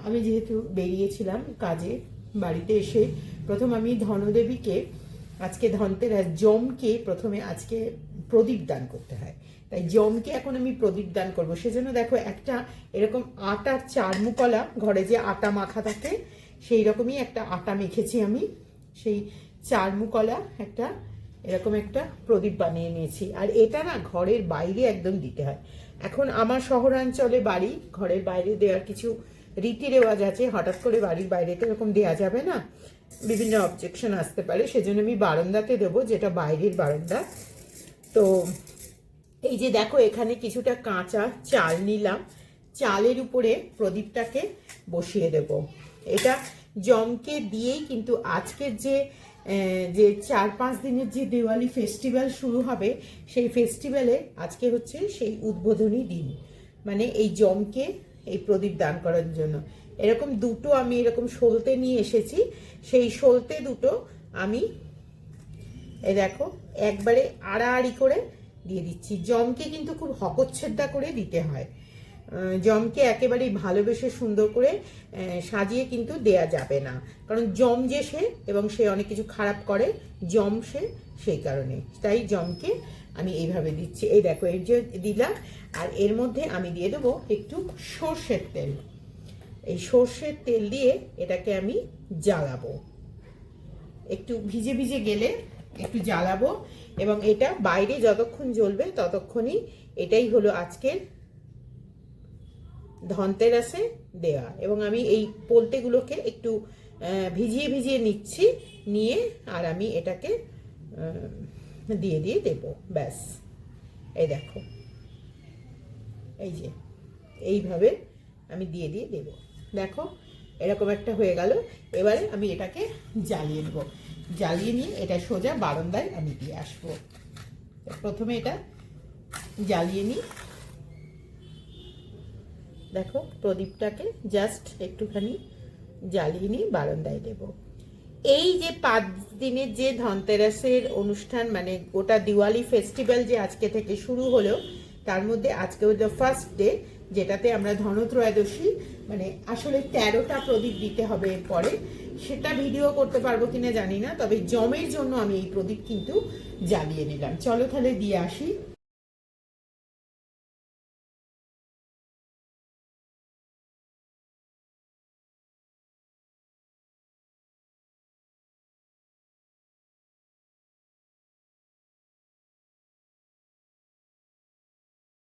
আমি যেহেতু বেরিয়েছিলাম কাজে, বাড়িতে এসে প্রথম আমি ধনদেবীকে আজকে ধনতেরাস, জমকে প্রথমে আজকে প্রদীপ দান করতে হয়, তাই জমকে এখন আমি প্রদীপ দান করবো। সেজন্য দেখো একটা এরকম আটার চারমুকলা, ঘরে যে আটা মাখা থাকে সেই রকমই একটা আটা মেখেছি আমি, সেই চারমুকলা একটা এরকম একটা প্রদীপ বানিয়ে নিয়েছি। আর এটা না ঘরের বাইরে একদম দিতে হয়। এখন আমার শহরাঞ্চলে বাড়ি, ঘরের বাইরে দেওয়ার কিছু রীতি রেওয়াজ আছে, হঠাৎ করে বাড়ির বাইরে তো এরকম দেওয়া যাবে না, বিভিন্ন অবজেকশন আসতে পারে, সেজন্য আমি বারান্দাতে দেবো, যেটা বাইরের বারান্দা। তো এই যে দেখো এখানে কিছুটা কাঁচা চাল নিলাম, চালের উপরে প্রদীপটাকে বসিয়ে দেব। এটা জমকে দিয়েই কিন্তু আজকের যে 4-5 দিনের যে দিওয়ালি ফেস্টিভ্যাল শুরু হবে, সেই ফেস্টিভ্যালে আজকে হচ্ছে সেই উদ্বোধনী দিন, মানে এই জমকে এই প্রদীপ দান করার জন্য। এরকম দুটো আমি এরকম সলতে নিয়ে এসেছি, সেই সলতে দুটো আমি এই দেখো একবারে আড়াআড়ি করে দিয়ে দিচ্ছি। জমকে কিন্তু খুব হকচ্ছেদা করে দিতে হয়, জমকে একেবারেই ভালোবেসে সুন্দর করে সাজিয়ে কিন্তু দেয়া যাবে না, কারণ জম যে সে, এবং সে অনেক কিছু খারাপ করে, জম সে, সেই কারণে তাই জমকে আমি এইভাবে দিচ্ছি। এই দেখো এই যে দিলাম, আর এর মধ্যে আমি দিয়ে দেবো একটু সর্ষের তেল। এই সর্ষের তেল দিয়ে এটাকে আমি জ্বালাবো, একটু ভিজে ভিজে গেলে একটু জ্বালাবো, এবং এটা বাইরে যতক্ষণ জ্বলবে ততক্ষণই এটাই হলো আজকের ধনতেরাসে দেওয়া। এবং আমি এই পোলতেগুলোকে একটু ভিজিয়ে ভিজিয়ে নিচ্ছি, নিয়ে আর আমি এটাকে দিয়ে দিয়ে দেবো, ব্যাস। এই দেখো এই যে এইভাবে আমি দিয়ে দিয়ে দেবো, দেখো এরকম একটা হয়ে গেল। এবারে আমি এটাকে জ্বালিয়ে নেব, জ্বালিয়ে নিয়ে এটা সোজা বারান্দায় আমি দিয়ে আসবো। প্রথমে এটা জ্বালিয়ে নিই, দেখো প্রদীপটাকে জাস্ট একটুখানি জ্বালিয়ে নিয়ে বারান্দায় দেব। এই যে 5 দিনের যে ধনতেরাসের অনুষ্ঠান, মানে গোটা দিওয়ালি ফেস্টিভ্যাল যে আজকে থেকে শুরু হলো, তার মধ্যে আজকে হলো ফার্স্ট ডে, যেটাতে আমরা ধনত্রয়োদশী, মানে আসলে 13টা প্রদীপ দিতে হবে এরপরে, সেটা ভিডিও করতে পারবো কিনা জানি না, তবে জমের জন্য আমি এই প্রদীপ কিন্তু জ্বালিয়ে নিলাম। চলো তাহলে দিয়ে আসি।